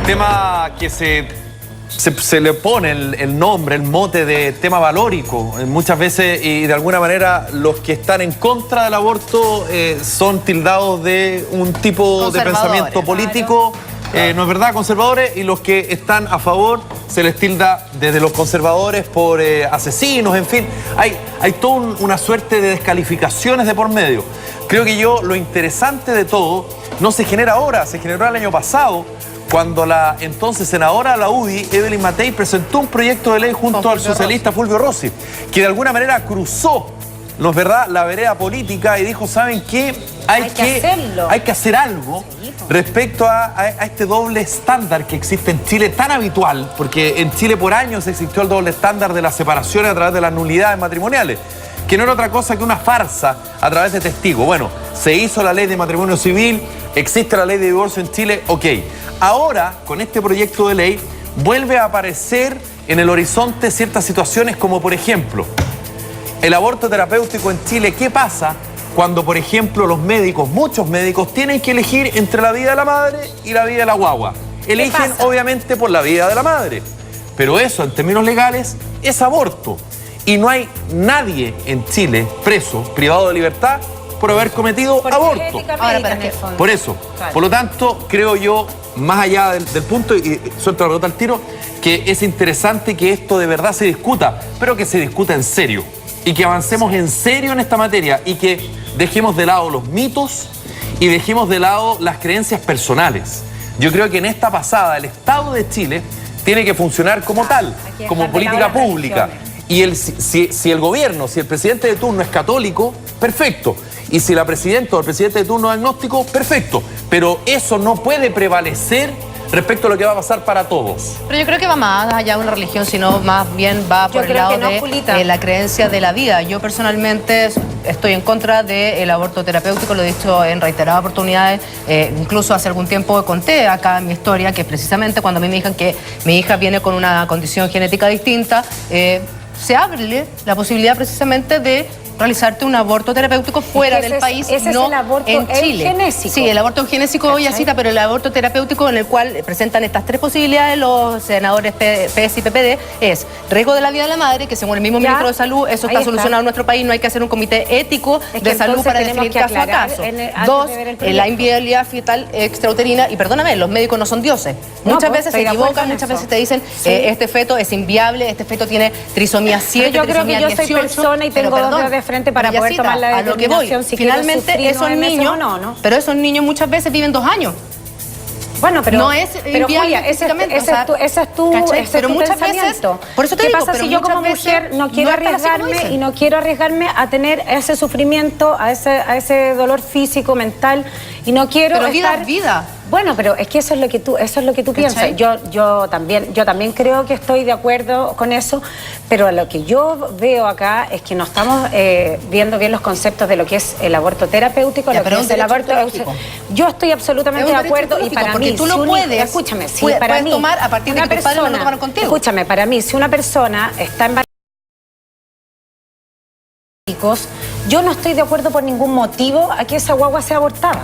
tema que se le pone el nombre, el mote de tema valórico muchas veces, y de alguna manera los que están en contra del aborto son tildados de un tipo de pensamiento político, ¿no es verdad? Conservadores, y los que están a favor se les tilda desde los conservadores por asesinos, en fin. Hay toda una suerte de descalificaciones de por medio. Creo que lo interesante de todo no se genera ahora, se generó el año pasado, cuando la entonces senadora de la UDI, Evelyn Matei, presentó un proyecto de ley junto al socialista Fulvio Rossi, que de alguna manera cruzó, ¿no es verdad?, la vereda política y dijo, ¿saben qué? Hay que hacer algo respecto a este doble estándar que existe en Chile, tan habitual, porque en Chile por años existió el doble estándar de las separaciones a través de las nulidades matrimoniales, que no era otra cosa que una farsa a través de testigos. Bueno, se hizo la ley de matrimonio civil, existe la ley de divorcio en Chile, ok. Ahora, con este proyecto de ley, vuelve a aparecer en el horizonte ciertas situaciones como, por ejemplo, el aborto terapéutico en Chile. ¿Qué pasa cuando, por ejemplo, los médicos, muchos médicos, tienen que elegir entre la vida de la madre y la vida de la guagua? Eligen, obviamente, por la vida de la madre. Pero eso, en términos legales, es aborto. Y no hay nadie en Chile preso, privado de libertad, por haber cometido aborto. Por eso. Claro. Por lo tanto, creo yo, más allá del punto, y suelto la pelota al tiro, que es interesante que esto de verdad se discuta, pero que se discuta en serio. Y que avancemos en serio en esta materia y que dejemos de lado los mitos y dejemos de lado las creencias personales. Yo creo que en esta pasada el Estado de Chile tiene que funcionar como tal, como política pública. Y si el gobierno, si el presidente de turno es católico, perfecto. Y si la presidenta o el presidente de turno es agnóstico, perfecto. Pero eso no puede prevalecer respecto a lo que va a pasar para todos. Pero yo creo que va más allá de una religión, sino más bien va por el lado de la creencia de la vida. Yo personalmente estoy en contra del aborto terapéutico, lo he dicho en reiteradas oportunidades. Incluso hace algún tiempo conté acá en mi historia que precisamente cuando a mí me dijeron que mi hija viene con una condición genética distinta, se abre la posibilidad precisamente de realizarte un aborto terapéutico fuera del país, no en Chile. Eugenésico. Sí, el aborto eugenésico hoy cita, pero el aborto terapéutico, en el cual presentan estas tres posibilidades los senadores PS y PPD, es riesgo de la vida de la madre, que según el mismo ministro de Salud, eso está solucionado en nuestro país, no hay que hacer un comité ético de salud para definir caso a caso. Dos, la inviabilidad fetal extrauterina, y perdóname, los médicos no son dioses. Muchas veces se equivocan, muchas veces te dicen, este feto es inviable, este feto tiene trisomía 7, yo creo que yo soy persona y tengo dos dedos de frente para poder tomar la determinación si finalmente esos niños, pero esos niños muchas veces viven 2 años. Bueno, pero no es Julia, ese es tu pensamiento. Por eso te ¿Qué digo, pasa si yo como mujer no quiero arriesgarme y no quiero arriesgarme a tener ese sufrimiento, a ese dolor físico, mental, y no quiero estar... vida. Bueno, pero es que eso es lo que tú piensas. Yo también creo que estoy de acuerdo con eso, pero lo que yo veo acá es que no estamos viendo bien los conceptos de lo que es el aborto terapéutico, lo que es el aborto. Yo estoy absolutamente de acuerdo y para mí, tú lo puedes, escúchame, si para puedes mí tomar a partir de que tus padres no lo tomaron contigo. Escúchame, para mí, si una persona está embarazada, yo no estoy de acuerdo por ningún motivo a que esa guagua sea abortada.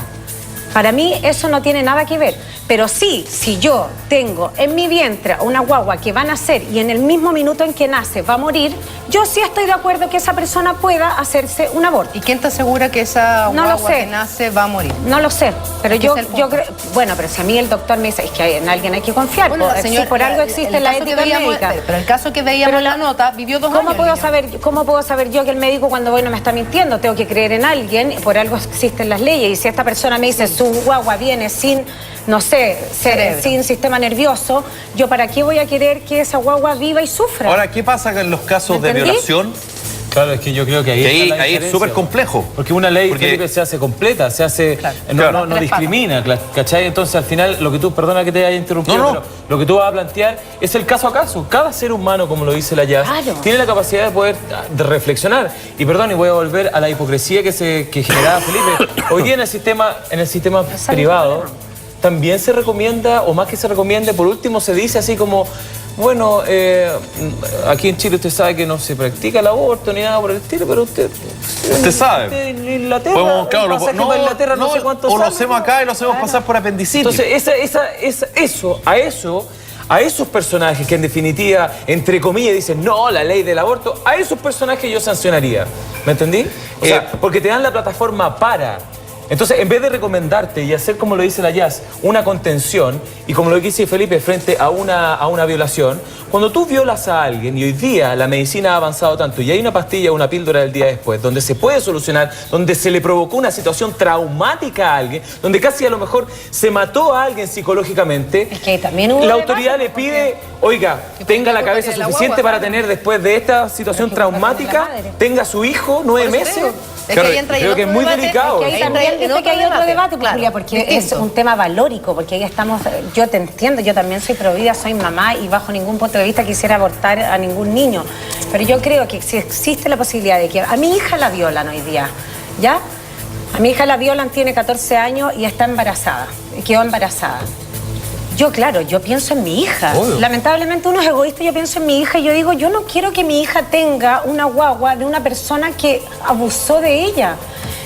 Para mí eso no tiene nada que ver, pero sí, si yo tengo en mi vientre una guagua que va a nacer y en el mismo minuto en que nace va a morir, yo sí estoy de acuerdo que esa persona pueda hacerse un aborto. ¿Y quién te asegura que esa guagua que nace va a morir? No lo sé, pero yo creo, bueno, pero si a mí el doctor me dice, es que en alguien hay que confiar, bueno, si por algo existe la ética médica. Pero el caso que veíamos en la nota, vivió 2 años. ¿Cómo puedo saber yo que el médico cuando voy no me está mintiendo? Tengo que creer en alguien, por algo existen las leyes, y si esta persona me dice, su guagua viene sin, no sé, sin sistema nervioso, ¿yo para qué voy a querer que esa guagua viva y sufra? Ahora, ¿qué pasa en los casos de violación? Claro, es que yo creo que ahí es súper complejo. Porque una ley Felipe, se hace completa, se hace, no discrimina, ¿cachai? Entonces al final lo que tú, perdona que te haya interrumpido, pero lo que tú vas a plantear es el caso a caso. Cada ser humano, como lo dice la Jazz, tiene la capacidad de poder reflexionar. Y perdón, y voy a volver a la hipocresía que generaba Felipe. Hoy día en el sistema privado también se recomienda, o más que se recomiende, por último se dice así como... Bueno, aquí en Chile usted sabe que no se practica el aborto ni nada por el estilo, pero usted Usted sabe. En Inglaterra. Podemos, claro, Inglaterra no sé cuántos o lo años, hacemos acá y lo hacemos pasar por apendicitis. Entonces, a esos personajes que en definitiva, entre comillas, dicen no, la ley del aborto, a esos personajes yo sancionaría. ¿Me entendí? O sea, porque te dan la plataforma para. Entonces, en vez de recomendarte y hacer, como lo dice la Jazz, una contención, y como lo dice Felipe, frente a una violación, cuando tú violas a alguien, y hoy día la medicina ha avanzado tanto, y hay una pastilla, una píldora del día después, donde se puede solucionar, donde se le provocó una situación traumática a alguien, donde casi a lo mejor se mató a alguien psicológicamente, es que también hubo la autoridad le pide, oiga, tenga la cabeza suficiente para tener después de esta situación traumática, tenga su hijo 9 meses. Creo que es muy delicado. Ahí también dice que hay otro debate, Julia, porque es un tema valórico, porque ahí estamos, yo te entiendo, yo también soy provida, soy mamá y bajo ningún punto de vista quisiera abortar a ningún niño, pero yo creo que si existe la posibilidad de que a mi hija la violan hoy día, ¿ya? A mi hija la violan, tiene 14 años y está embarazada, quedó embarazada. Yo pienso en mi hija. Obvio. Lamentablemente uno es egoísta, yo pienso en mi hija y yo digo, yo no quiero que mi hija tenga una guagua de una persona que abusó de ella.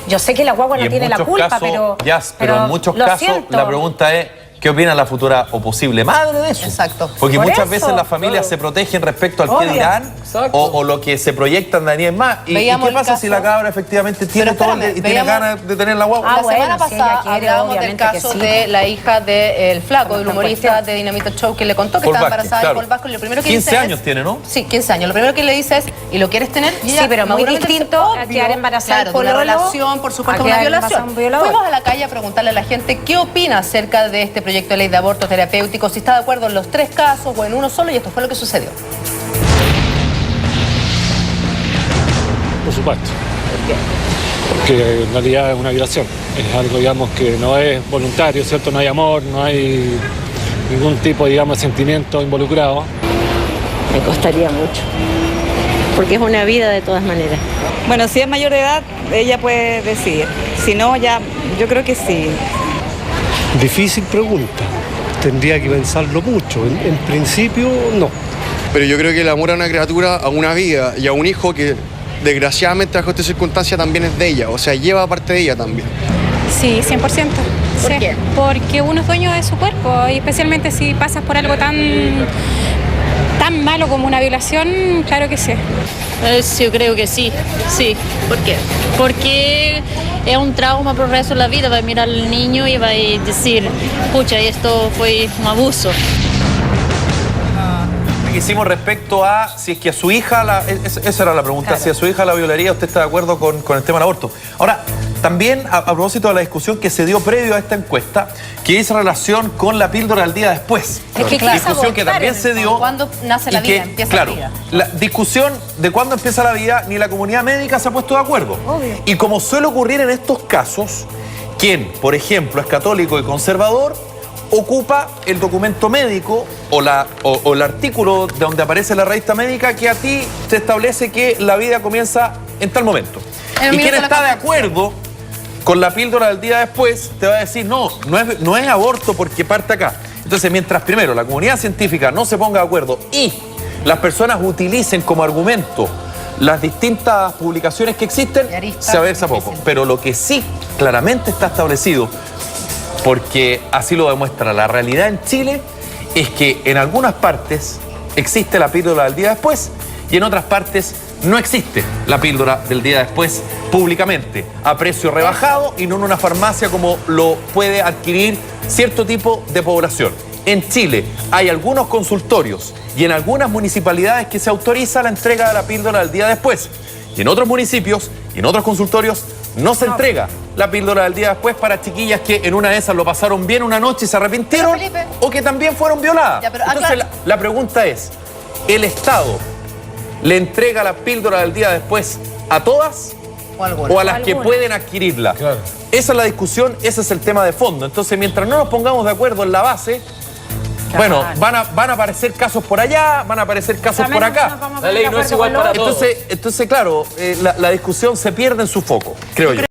Yo sé que la guagua no tiene la culpa, pero en muchos casos la pregunta es, ¿qué opina la futura o posible madre de eso? Exacto. Porque muchas veces las familias se protegen respecto al qué dirán o lo que se proyectan de alguien más. ¿Y qué pasa si la cabra efectivamente tiene todo y tiene ganas de tener la guagua? La semana pasada hablábamos del caso de la hija del Flaco, del humorista de Dinamita Show, que le contó que estaba embarazada de Paul Vasco. Y lo primero que 15 años tiene, ¿no? Sí, 15 años. Lo primero que le dice es, ¿y lo quieres tener? Sí, pero muy distinto a quedar embarazada por una relación, por supuesto, una violación. Fuimos a la calle a preguntarle a la gente qué opina acerca de este proyecto de ley de aborto terapéutico, si está de acuerdo en los 3 casos o en uno solo, y esto fue lo que sucedió. Por supuesto. Porque en realidad es una violación. Es algo, digamos, que no es voluntario, ¿cierto? No hay amor, no hay ningún tipo, digamos, de sentimiento involucrado. Me costaría mucho, porque es una vida de todas maneras. Bueno, si es mayor de edad, ella puede decidir. Si no, ya, yo creo que sí. Difícil pregunta. Tendría que pensarlo mucho. En principio, no. Pero yo creo que el amor a una criatura, a una vida y a un hijo que desgraciadamente bajo esta circunstancia también es de ella, o sea, lleva parte de ella también. Sí, 100%. ¿Por qué? Porque uno es dueño de su cuerpo, y especialmente si pasas por algo tan malo como una violación, claro que sí. Yo creo que sí. ¿Por qué? Porque es un trauma por el resto de la vida. Va a mirar al niño y va a decir, pucha, esto fue un abuso. Que hicimos respecto a si es que a su hija, esa era la pregunta, claro. Si a su hija la violaría, ¿usted está de acuerdo con el tema del aborto? Ahora, también a propósito de la discusión que se dio previo a esta encuesta, que hizo relación con la píldora del día después. Es que discusión que también se dio. ¿Cuándo nace la vida? Empieza la vida. La discusión de cuándo empieza la vida, ni la comunidad médica se ha puesto de acuerdo. Obvio. Y como suele ocurrir en estos casos, quien, por ejemplo, es católico y conservador, ocupa el documento médico o el artículo de donde aparece la revista médica que a ti te establece que la vida comienza en tal momento. Y quien está de acuerdo con la píldora del día después te va a decir, no es aborto porque parte acá. Entonces, mientras primero la comunidad científica no se ponga de acuerdo y las personas utilicen como argumento las distintas publicaciones que existen, se avanza poco. Pero lo que sí claramente está establecido, porque así lo demuestra la realidad en Chile, es que en algunas partes existe la píldora del día después y en otras partes no existe la píldora del día después públicamente, a precio rebajado y no en una farmacia como lo puede adquirir cierto tipo de población. En Chile hay algunos consultorios y en algunas municipalidades que se autoriza la entrega de la píldora del día después. Y en otros municipios y en otros consultorios no se entrega la píldora del día después para chiquillas que en una de esas lo pasaron bien una noche y se arrepintieron, o que también fueron violadas. Entonces la pregunta es, ¿el Estado le entrega la píldora del día después a todas o a las que pueden adquirirla? Claro. Esa es la discusión, ese es el tema de fondo. Entonces, mientras no nos pongamos de acuerdo en la base, bueno, van a aparecer casos por allá, van a aparecer casos por acá. La ley no es igual para todos. Entonces claro, la discusión se pierde en su foco, creo yo.